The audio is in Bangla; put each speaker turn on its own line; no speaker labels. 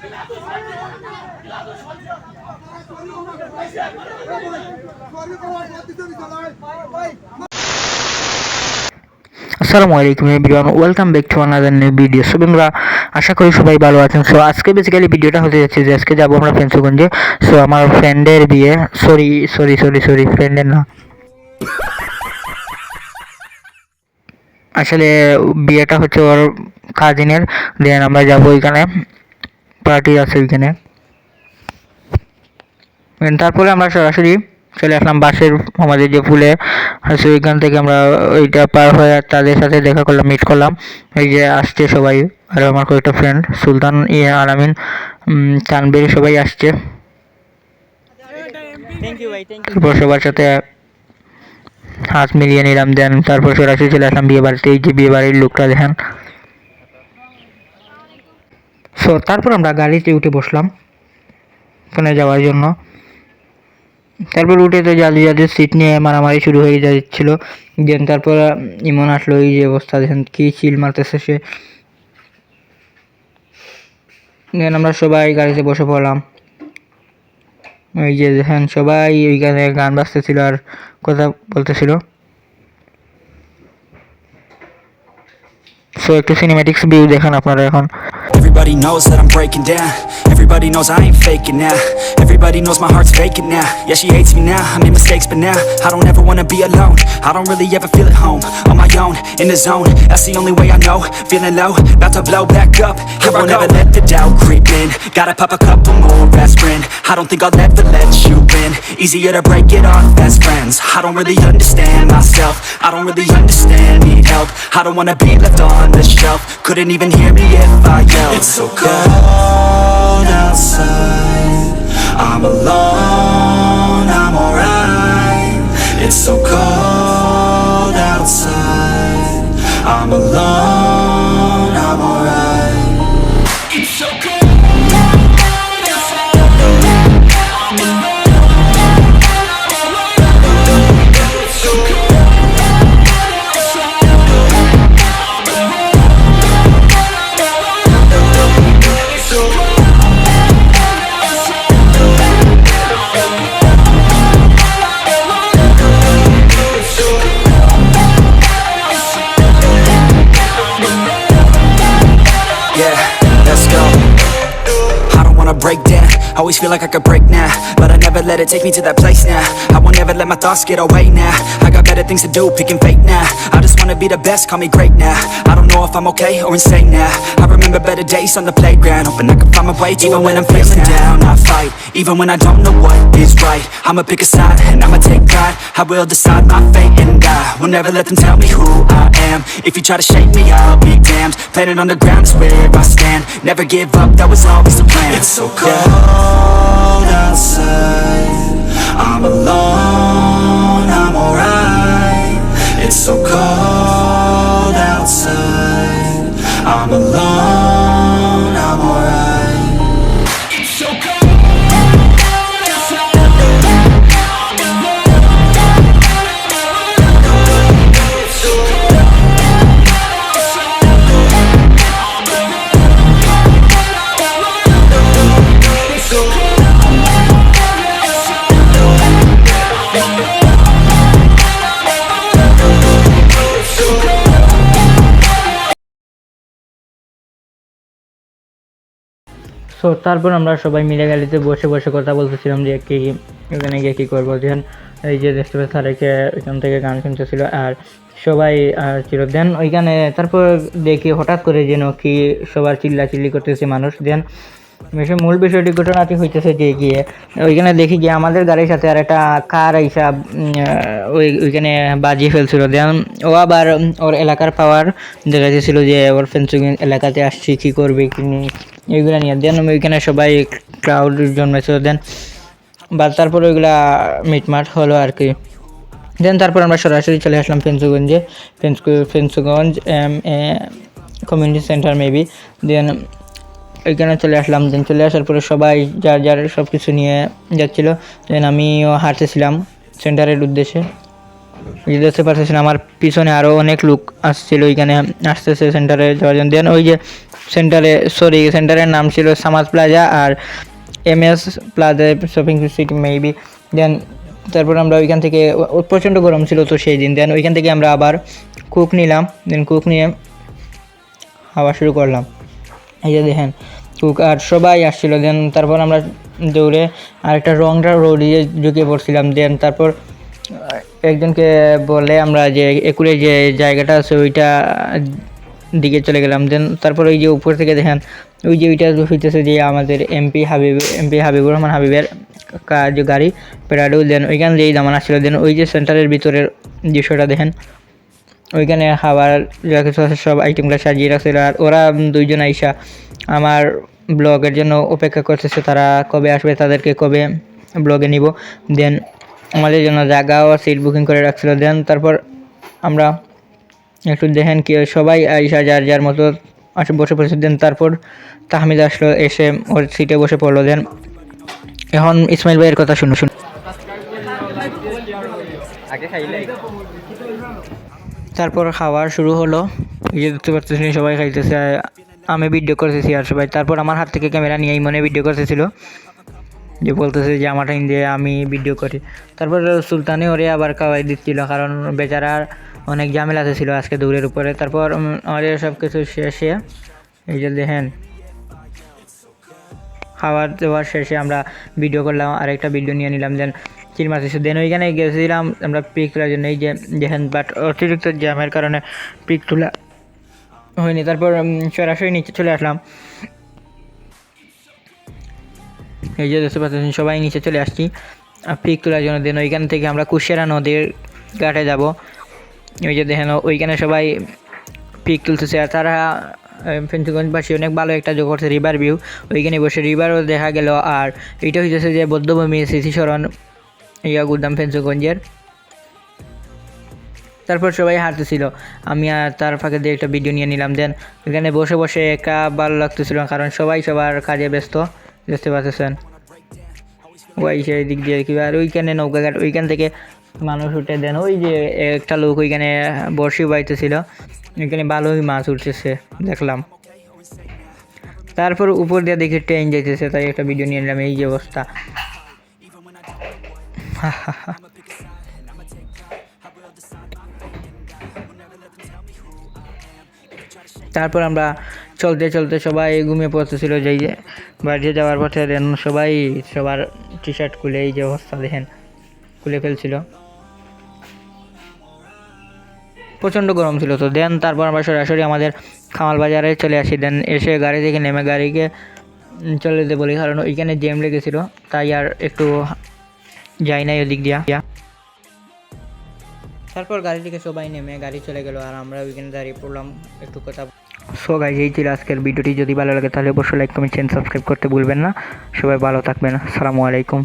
আসসালামু আলাইকুম everyone, welcome back to another new video. So বন্ধুরা, আশা করি সবাই ভালো আছেন। সো আজকে বেসিক্যালি ভিডিওটা হতে যাচ্ছে যে আজকে যাবো আমরা ফেন্সুগঞ্জে। সো আমার ফ্রেন্ডের বিয়ে, সরি ফ্রেন্ডের না, আসলে বিয়েটা হচ্ছে ওর কাজিনের। দেন আমরা যাবো, ওইখানে পার্টি আছে ওইখানে। তারপরে আমরা সরাসরি চলে আসলাম বাসের আমাদের যে ফুলে আছে ওইখান থেকে। আমরা ওইটা পার হয়ে তাদের সাথে দেখা করলাম, মিট করলাম। এই যে আসছে সবাই, আর আমার কয়েকটা ফ্রেন্ড সুলতান, আলামিন, তানবীর, সবাই আসছে। তারপর সবার সাথে হাত মিলিয়ে নিলাম। দেন তারপর সরাসরি চলে আসলাম বিয়ে বাড়িতে। এই যে বিয়ে বাড়ির লোকটা দেখেন। সো তারপর আমরা গাড়িতে উঠে বসলাম ওখানে যাওয়ার জন্য। তারপর উঠে তো যাদের সিট নিয়ে মারামারি শুরু হয়ে যাচ্ছিল। দেন তারপর ইমন আসলো, এই যে অবস্থা দেখেন, কি চিল মারতেছে সে। দেন আমরা সবাই গাড়িতে বসে পড়লাম। ওই যে দেখেন সবাই ওইখানে গান বাজতেছিল আর কথা বলতেছিল। সো একটু সিনেম্যাটিক্স ভিউ দেখেন আপনারা এখন।
Everybody knows that I'm breaking down. Everybody knows I ain't faking now. Everybody knows my heart's vacant now. Yeah, she hates me now, I made mistakes but now I don't ever wanna be alone. I don't really ever feel at home. On my own, in the zone, that's the only way I know. Feeling low, about to blow back up. Here I won't ever let the doubt creep in. Gotta pop a couple more aspirin. I don't think I'll ever let you in. Easier to break it off best friends. I don't really understand myself. I don't really understand, need help. I don't wanna be left on the shelf. Couldn't even hear me if I yelled. It's so cold outside, I'm alone, I'm alright. It's so cold outside, I'm alone, I'm alright. It's so cold outside, I'm alone, it's so cold outside, break down. Always feel like I could break now, but I never let it take me to that place now. I won't ever let my thoughts get away now. I got better things to do, picking fate now. I just wanna be the best, call me great now. I don't know if I'm okay or insane now. I remember better days on the playground, hoping I can find my way. Even when I'm feeling down, I fight. Even when I don't know what is right, I'ma pick a side and I'ma take pride. I will decide my fate and I will never let them tell me who I am. If you try to shake me, I'll be damned. Planet on the ground is where I stand. Never give up, that was always the plan. It's so cold outside, I'm alone, I'm alright. It's so cold outside, I'm alone, I'm alright. It's so cold outside, I'm alone, it's so cold outside, I'm it's so cold.
So তারপর আমরা সবাই মিলে গাড়িতে বসে বসে কথা বলতেছিলাম যে কি ওখানে গিয়ে কী করবো। দেন এই যে দেখতে পাচ্ছি তাদেরকে ওইখান থেকে গান শুনতেছিল আর সবাই ছিল। দেন ওইখানে তারপর দেখি হঠাৎ করে যেন কি সবার চিল্লাচিল্লি করতেছে মানুষ। দেন মূল বিষয়টি ঘটনাটি হইতেছে যে গিয়ে ওইখানে দেখি গিয়ে আমাদের গাড়ির সাথে আর একটা কার হিসাব ওইখানে বাজিয়ে ফেলছিল। দেন ও আবার ওর এলাকার পাওয়ার দেখাইতেছিল যে ওর ফেন্সুগঞ্জ এলাকাতে আসছি, কী করবে কি নিয়ে এইগুলো নিয়ে। দেন ওইখানে সবাই ক্রাউড জন্মেছিল। দেন বা তারপর ওইগুলা মিটমাট হলো আর কি। দেন তারপর আমরা সরাসরি চলে আসলাম ফেন্সুগঞ্জে, ফেন্সুগঞ্জ কমিউনিটি সেন্টার মেবি। দেন ওইখানে চলে আসলাম। দেন চলে আসার পরে সবাই যার যার সব কিছু নিয়ে যাচ্ছিলো। দেন আমিও হাঁটতেছিলাম সেন্টারের উদ্দেশ্যে। এই যে দেখতে পাচ্ছেন আমার পিছনে আরও অনেক লোক আসছিল ওইখানে আসতেছে সেন্টারে যাওয়ার জন্য। দেন ওই যে সেন্টারের নাম ছিল সামাজ প্লাজা আর MS plaza shopping city maybe. Then তারপর আমরা ওইখান থেকে প্রচণ্ড গরম ছিল তো সেই দিন। দেন ওইখান থেকে আমরা আবার কুক নিলাম। দেন কুক নিয়ে খাওয়া শুরু করলাম। এই যে দেখেন কুক আর সবাই আসছিল। দেন তারপর আমরা দৌড়ে আরেকটা রোডে ঢুকে পড়ছিলাম। দেন তারপর একজনকে বলে আমরা যে একুরে যে জায়গাটা আছে ওইটা দিকে চলে গেলাম। দেন তারপর ওই যে উপর থেকে দেখেন ওই যে ওইটা হইতেছে যে আমাদের এমপি হাবিবুর রহমান হাবিবের কাজ গাড়ি প্যারাডো। দেন ওইখানে যেই দামান আসছিল। দেন ওই যে সেন্টারের ভিতরের দৃশ্যটা দেখেন, ওইখানে খাবার যা কিছু আছে সব আইটেমগুলো সাজিয়ে রাখছিল। আর ওরা দুইজন আইসা আমার ব্লগের জন্য অপেক্ষা করতেছে, তারা কবে আসবে, তাদেরকে কবে ব্লগে নিব। দেন আমাদের জন্য জায়গাও সিট বুকিং করে রাখছিল। দেন তারপর আমরা একটু দেখেন কি সবাই আইসা যার যার মতো বসে পড়েছে। দেন তারপর তাহমিদ আসলো, এসে ওর সিটে বসে পড়লো। দেন এখন ইসমাইল ভাইয়ের কথা শুনুন। তারপর খাওয়ার শুরু হলো। এই যে দেখতে পাচ্ছেন সবাই খাইতেছে, আমি ভিডিও করতেছি আর সবাই। তারপর আমার হাত থেকে ক্যামেরা নিয়ে মনে ভিডিও করতেছিল, যে বলতেছে যে আমার টাইম দিয়ে আমি ভিডিও করি। তারপর সুলতানি ওরে আবার খাওয়াই দিচ্ছিল, কারণ বেচারার অনেক ঝামেলা ছিল আজকে দৌড়ের উপরে। তারপর আমাদের সব কিছু শেষে এই যে দেখেন খাবার দাবার শেষে আমরা ভিডিও করলাম, আরেকটা ভিডিও নিয়ে নিলাম। দেন চিনমার শেষে দেন ওইখানে গেছিলাম আমরা পিক তোলার জন্য। এই যে দেখেন বাট অতিরিক্ত জ্যামের কারণে পিক তোলা হয়নি। তারপর সরাসরি নিচে চলে আসলাম। এই যে দেখতে পাচ্ছেন সবাই নিচে চলে আসছি পিক তোলার জন্য। দেন ওইখান থেকে আমরা কুশিয়ারা নদীর ঘাটে যাব। ওই যে দেখেন ওইখানে সবাই পিক তুলতেছে। আর তারা ফেন্সিগঞ্জবাসী অনেক ভালো একটা যোগ করছে রিভার ভিউ, ওইখানে বসে রিভারও দেখা গেল। আর এইটা হইতেছে যে বৌদ্ধভূমি স্মৃতিস্মরণ গুদাম ফেন্সিগঞ্জের। তারপর সবাই হাঁটতেছিল, আমি আর তার ফাঁকে দিয়ে একটা ভিডিও নিয়ে নিলাম। দেন ওইখানে বসে বসে একা ভালো লাগতেছিল, কারণ সবাই সবার কাজে ব্যস্ত, দেখতে পাচ্ছেন ওই সেই দিক দিয়ে কি। আর ওইখানে নৌকাঘাট, ওইখান থেকে মানুষ উঠে। দেন ওই যে একটা লোক ওইখানে বড়শি বাইতেছিল, ওইখানে ভালোই মাছ উঠতেছে দেখলাম। তারপর উপর দিয়ে দেখি ট্রেন যাইতেছে, তাই একটা ভিডিও নিয়ে নিলাম। এই যে অবস্থা, তারপর আমরা চলতে চলতে সবাই ঘুমিয়ে পড়তেছিল। যেই যে বাড়িতে যাওয়ার পথে দেন সবাই সবার টি শার্ট খুলে এই যে অবস্থা দেখেন খুলে ফেলছিল, প্রচণ্ড গরম ছিল তো। দেন তারপর আমরা সরাসরি আমাদের খামাল বাজারে চলে আসি। দেন এসে গাড়ি থেকে নেমে গাড়িকে চলে যেতে বলি, কারণ ওইখানে জ্যাম লেগেছিল, তাই আর একটু যাই নাই ওদিক দিয়া। তারপর গাড়ি থেকে সবাই নেমে গাড়ি চলে গেল, আর আমরা ওইখানে দাঁড়িয়ে পড়লাম একটু কথা। সো গাইজ, এই ছিল আজকের ভিডিওটি। যদি ভালো লাগে তাহলে অবশ্যই লাইক কমেন্ট সাবস্ক্রাইব করতে ভুলবেন না। সবাই ভালো থাকবেন। আসসালামু আলাইকুম।